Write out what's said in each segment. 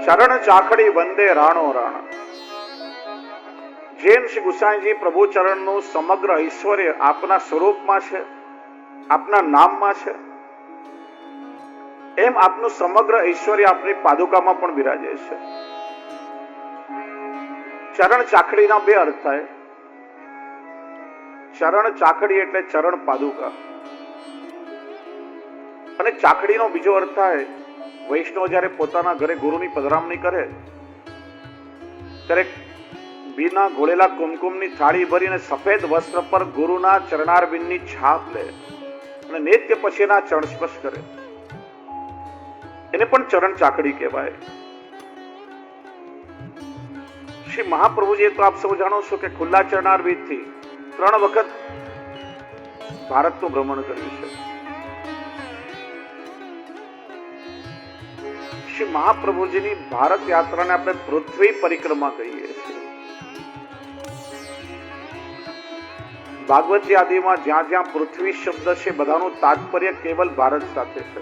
ચરણ ચાખડી વંદે રાણો રાણ. જેમ શ્રી ગુસાઈજી પ્રભુ ચરણનું સમગ્ર ઐશ્વર્ય આપના સ્વરૂપમાં છે, આપના નામમાં છે, એમ આપનું સમગ્ર ઐશ્વર્ય આપની પાદુકામાં પણ બિરાજે છે. ચરણ ચાખડીના બે અર્થ થાય. ચરણ ચાખડી એટલે ચરણ પાદુકા, અને ચાખડીનો બીજો અર્થ થાય વૈષ્ણવ જયારે પોતાના ઘરે ગુરુની પધરામણી કરે ત્યારે બીના ઘોળેલા કુમકુમની થાળી ભરીને સફેદ વસ્ત્ર પર ગુરુના ચરણારવિંદની છાપ લે અને નિત્ય પછી એના ચરણ સ્પર્શ કરે, એને પણ ચરણ ચાકડી કહેવાય. શ્રી મહાપ્રભુજીએ તો આપ સૌ જાણો છો કે ખુલ્લા ચરણારવિંદથી 3 વખત ભારતનું ભ્રમણ કર્યું છે. શ્રી મહાપ્રભુજીની ભારત યાત્રાને આપણે પૃથ્વી પરિક્રમા કહીએ છીએ. ભાગવત આદિમાં જ્યાં જ્યાં પૃથ્વી શબ્દ છે બધાનું તાત્પર્ય કેવલ ભારત સાથે છે.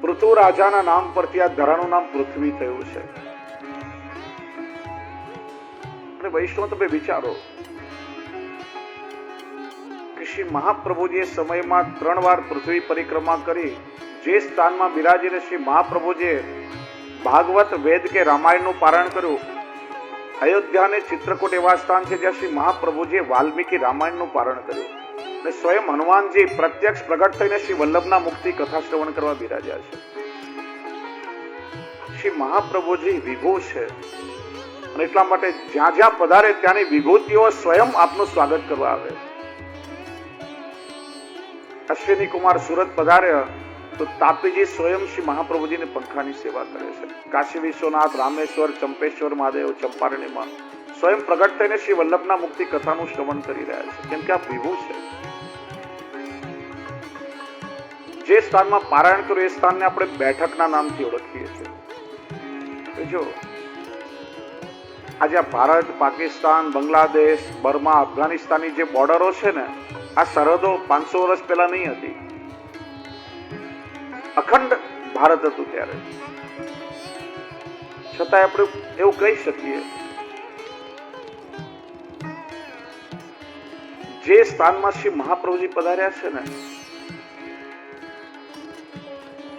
પૃથુ રાજાના નામ પરથી આ ધરાનું નામ પૃથ્વી થયું છે. અને વૈષ્ણવ તમે વિચારો કે શ્રી મહાપ્રભુજીએ સમયમાં 3 વાર પૃથ્વી પરિક્રમા કરી જે સ્થાનમાં બિરાજીને શ્રી મહાપ્રભુજીએ ભાગવત વેદ કે રામાયણનું પારાયણ કર્યું. અયોધ્યા અને ચિત્રકૂટ એવા સ્થાન છે જ્યાં શ્રી મહાપ્રભુજીએ વાલ્મીકી રામાયણનું પારાયણ કર્યું અને સ્વયં હનુમાનજી પ્રત્યક્ષ પ્રગટ થઈને શ્રી વલ્લભના મુક્તિ કથા શ્રવણ કરવા બિરાજ્યા છે. શ્રી મહાપ્રભુજી વિભુ છે અને એટલા માટે જ્યાં જ્યાં પધારે ત્યાંની વિભૂતિઓ સ્વયં આપનું સ્વાગત કરવા આવે. અશ્વિની કુમાર સુરત પધાર્યા તો તાપીજી સ્વયં શ્રી મહાપ્રભુજીની પંખાની સેવા કરે છે. કાશી વિશ્વનાથ, રામેશ્વર, ચંપેશ્વર મહાદેવ, ચંપારણીમાં સ્વયં પ્રગટ થઈને શ્રી વલ્લભના મુક્તિ કથાનું શ્રવણ કરી રહ્યા છે, કેમ કે આ વિભુ છે. જે સ્થાનમાં પારાયણ કર્યું એ સ્થાનને આપણે બેઠકના નામથી ઓળખીએ છીએ. જો આજે આ ભારત, પાકિસ્તાન, બાંગ્લાદેશ, બર્મા, અફઘાનિસ્તાનની જે બોર્ડરો છે ને, આ સરહદો 500 વર્ષ પહેલા નહીં હતી. અખંડ ભારત હતું ત્યારે. છતાં આપણે એવું કહી શકીએ જે સ્થાનમાં શ્રી મહાપ્રભુજી પધાર્યા છે ને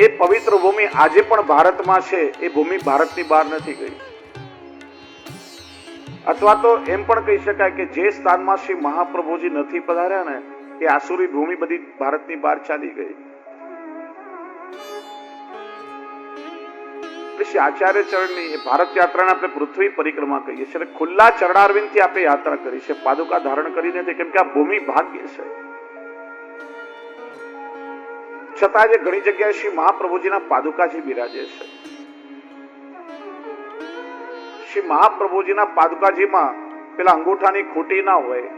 એ પવિત્ર ભૂમિ આજે પણ ભારતમાં છે. એ ભૂમિ ભારતની બહાર નથી ગઈ. અથવા તો એમ પણ કહી શકાય કે જે સ્થાનમાં શ્રી મહાપ્રભુજી નથી પધાર્યા ને એ આસુરી ભૂમિ બધી ભારતની બહાર ચાલી ગઈ. શ્રી આચાર્ય ચરણની ભારત યાત્રાને આપણે પૃથ્વી પરિક્રમા કહીએ છીએ. ખુલ્લા ચરણારવિંદથી આપણે યાત્રા કરી છે, પાદુકા ધારણ કરીને, કેમ કે આ ભૂમિ ભાગ્ય છે. છતાં આજે ઘણી જગ્યાએ શ્રી મહાપ્રભુજીના પાદુકાજી બિરાજે છે. શ્રી મહાપ્રભુજીના પાદુકાજીમાં પેલા અંગૂઠાની ખૂટી ના હોય.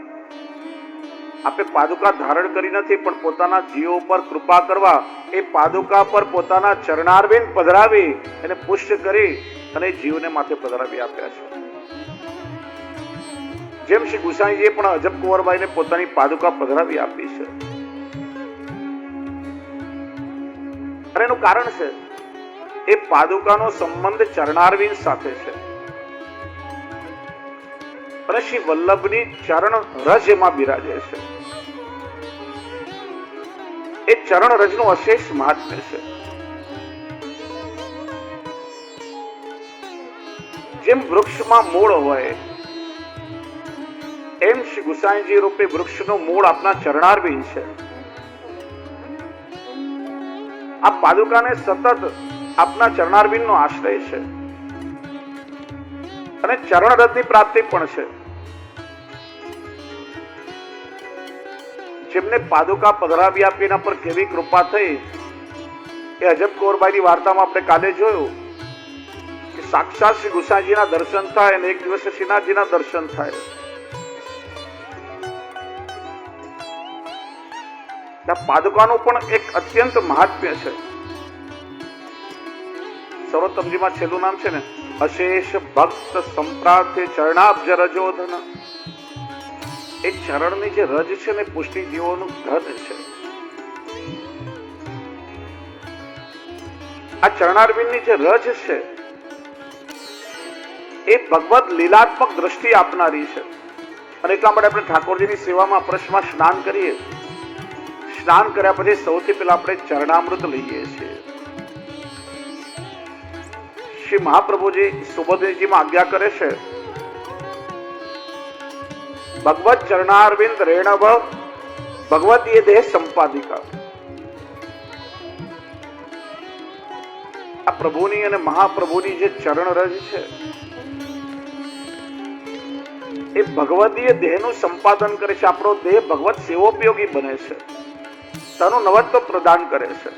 આપણે પાદુકા ધારણ કરી નથી, પણ પોતાના જીવો પર કૃપા કરવા એ પાદુકા પર પોતાના ચરણારવિંદ પધરાવી એને પુષ્ટ કરી અને જીવને માથે પધરાવી આપ્યા છે. જેમ શ્રી ગુસાઈજીએ પણ અજબ કુંવરબાઈને પોતાની પાદુકા પધરાવી આપી છે. અને એનું કારણ છે એ પાદુકાનો સંબંધ ચરણારવિંદ સાથે છે અને શ્રી વલ્લભની ચરણ રજ એમાં બિરાજે છે. એ ચરણ રજનું અશેષ મહાત્મ્ય છે. જેમ વૃક્ષમાં મૂળ હોય એમ શ્રી ગુસાઈજી રૂપે વૃક્ષનું મૂળ આપના ચરણારવિંદ છે. આ પાદુકાને સતત આપના ચરણારવિંદનો આશ્રય છે અને ચરણ રજની પ્રાપ્તિ પણ છે. જેમને પાદુકા પધરાવી આપી એના પર કેવી કૃપા થઈ એ અજબ કુંવરબાઈની વાર્તામાં આપણે કાલે જોયું કે સાક્ષાત શ્રી ગુસાઈજીના દર્શન થાય અને એક દિવસે શ્રીનાથજીના દર્શન થાય. પાદુકાનું પણ એક અત્યંત મહાત્મ્ય છે. સર્વોત્તમજીમાં છેલ્લું નામ છે ને, અશેષ ભક્ત સંપ્રાર્થે ચરણાબ્જ રજોધન. એ ચરણની જે રજ છે ને પુષ્ટિ જીવોનું ધન છે. આ ચરણારવિંદની જે રજ છે એ ભગવત લીલાત્મક દ્રષ્ટિ આપનારી છે. અને એટલા માટે આપણે ઠાકોરજીની સેવામાં અપરસમાં સ્નાન કરીએ. સ્નાન કર્યા પછી સૌથી પહેલા આપણે ચરણામૃત લઈએ છીએ. શ્રી મહાપ્રભુજી સુબોધજીમાં આજ્ઞા કરે છે, ભગવત ચરણારવિંદ રેણવ ભગવતી દેહ સંપાદિકા. આ પ્રભુની અને મહાપ્રભુની જે ચરણ રજ છે એ ભગવતીય દેહનું સંપાદન કરે છે. આપણો દેહ ભગવત સેવોપયોગી બને છે, તેનું નવત્વ પ્રદાન કરે છે.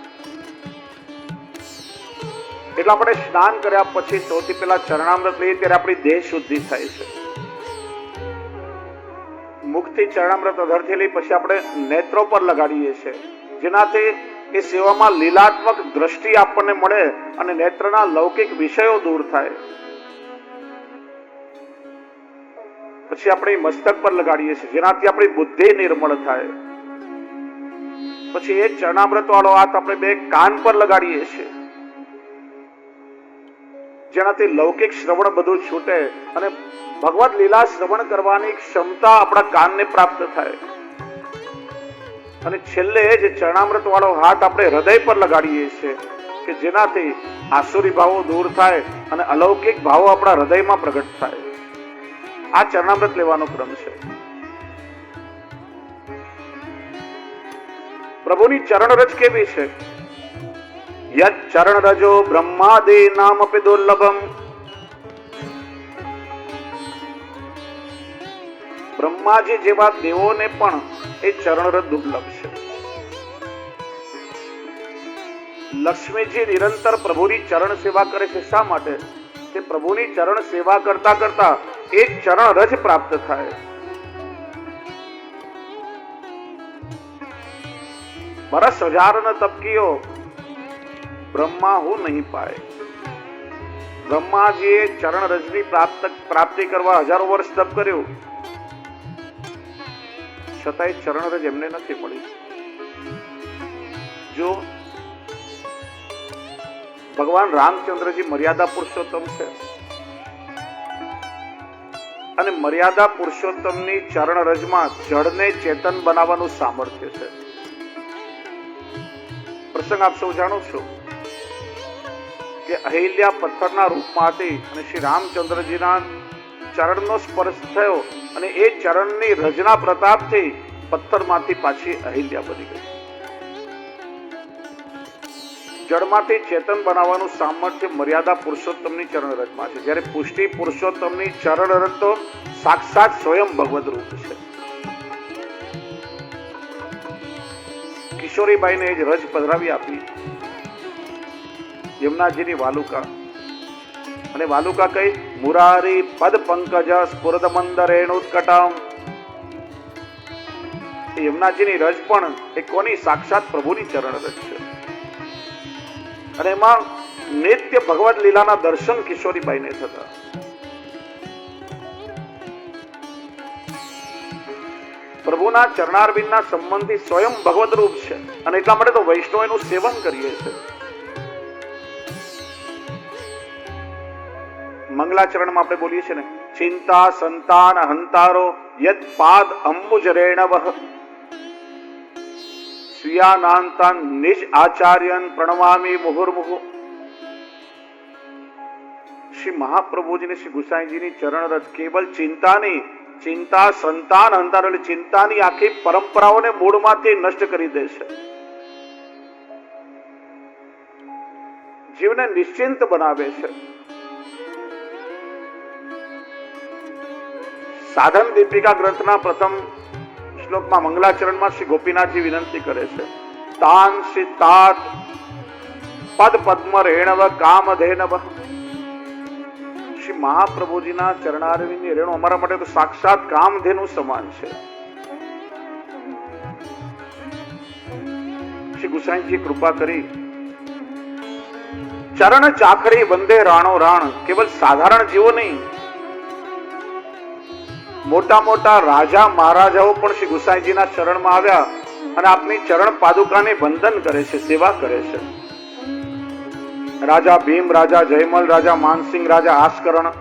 એટલે આપણે સ્નાન કર્યા પછી સૌથી પહેલા ચરણામૃત લઈએ ત્યારે આપણી દેહ શુદ્ધિ થાય છે. મુખથી ચરણામૃત અધરથી લઈ પછી આપણે નેત્રો પર લગાડીએ છીએ, જેનાથી એ સેવામાં લીલાત્મક દ્રષ્ટિ આપણને મળે અને નેત્રના લૌકિક વિષયો દૂર થાય. પછી આપણે મસ્તક પર લગાડીએ છીએ, જેનાથી આપણી બુદ્ધિ નિર્મળ થાય. પછી એ ચરણામૃત વાળો હાથ આપણે બે કાન પર લગાડીએ છીએ, જેનાથી લૌકિક શ્રવણ બધું છૂટે અને ભગવત લીલા શ્રવણ કરવાની ક્ષમતા આપણા કાનને પ્રાપ્ત થાય. અને છેલ્લે જે ચરણામૃત વાળો હાથ આપણે હૃદય પર લગાડીએ છીએ કે જેનાથી આસુરી ભાવો દૂર થાય અને અલૌકિક ભાવો આપણા હૃદયમાં પ્રગટ થાય. આ ચરણામૃત લેવાનો ક્રમ છે. પ્રભુની ચરણ રજ કેવી છે? યત ચરણ રજો બ્રહ્માદિ નામપી દુર્લભમ. બ્રહ્માજી જેવા દેવોને પણ એ ચરણ રજ દુર્લભ છે. લક્ષ્મીજી નિરંતર પ્રભુની ચરણ સેવા કરે છે. શા માટે? તે પ્રભુની ચરણ સેવા કરતા કરતા એ ચરણ રજ પ્રાપ્ત થાય. બરસ હજાર ન તપકીઓ બ્રહ્મા હું નહીં પાય. બ્રહ્માજીએ ચરણ રજની પ્રાપ્તિ કરવા હજારો વર્ષ તપ કર્યું, છતાંય ચરણ રજ એમને નથી મળી. જો ભગવાન રામચંદ્રજી મર્યાદા પુરુષોત્તમ છે અને મર્યાદા પુરુષોત્તમની ચરણ રજમાં જળને ચેતન બનાવવાનું સામર્થ્ય છે. પ્રસંગ આપ સૌ જાણો છો કે અહિલ્યા પથ્થરના રૂપમાં હતી અને શ્રી રામચંદ્રજીના ચરણનો સ્પર્શ થયો અને એ ચરણની રજના પ્રતાપથી પથ્થરમાંથી પાછી અહિલ્યા બની ગઈ. જળમાંથી ચેતન બનાવવાનું સામર્થ્ય મર્યાદા પુરુષોત્તમની ચરણ રજમાં છે, જ્યારે પુષ્ટિ પુરુષોત્તમની ચરણ રજ તો સાક્ષાત સ્વયં ભગવદ રૂપ છે. કિશોરીબાઈને એ જ રજ પધરાવી આપી યમુનાજીની વાલુકા. અને વાલુકા કઈ? મુરારી પદ પંકજ સ્ફુરદ મંદરેણુત્કટમ. યમુનાજીની રજ પણ એ કોની? સાક્ષાત પ્રભુની ચરણ રજ છે. અને એમાં નિત્ય ભગવત લીલાના દર્શન કિશોરીબાઈને થતા. પ્રભુના ચરણારવિંદના સંબંધી સ્વયં ભગવત રૂપ છે અને એટલા માટે તો વૈષ્ણવ એનું સેવન કરીએ છીએ. મંગલાચરણમાં આપણે બોલીએ છીએ ને, ચિંતા સંતાન હંતારો યત પાદ અંબુજ રેણવ સ્વીયાનાંતાન નિજ આચાર્યન પ્રણમામી મુહુર્મુહુ. શ્રી મહાપ્રભુજીને શ્રી ગુસાઈજીની ચરણ રજ કેવલ ચિંતાની, ચિંતા સંતાન હંતારો એટલે ચિંતાની આખી પરંપરાઓને મૂળમાંથી નષ્ટ કરી દે છે. જીવને નિશ્ચિંત બનાવે છે. સાધન દીપિકા ગ્રંથના પ્રથમ શ્લોકમાં મંગલાચરણમાં શ્રી ગોપીનાથજી વિનંતી કરે છે, તાન શ્રી તાત પદ પદ્મ રેણવ કામધેનવ. શ્રી મહાપ્રભુજીના ચરણારવિંદની રેણુ અમારા માટે તો સાક્ષાત કામધેનુ સમાન છે. શ્રી ગુસાઈજી કૃપા કરી ચરણ ચાખરી વંદે રાણો રાણ. કેવલ સાધારણ જીવો નહીં, મોટા મોટા રાજા મહારાજાઓ પણ શ્રી ગુસાઈજીના ચરણમાં આવ્યા અને આપની ચરણ પાદુકાને વંદન કરે છે, સેવા કરે છે. રાજા ભીમ, રાજા જયમલ, રાજા માનસિંહ, રાજા આસ્કરણ,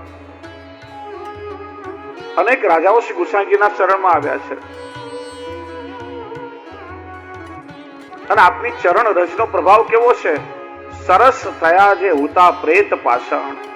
અનેક રાજાઓ શ્રી ગુસાઈજીના શરણમાં આવ્યા છે. અને આપની ચરણ રજનો પ્રભાવ કેવો છે? સરસ થયા જે હુતા પ્રેત પાષાણ.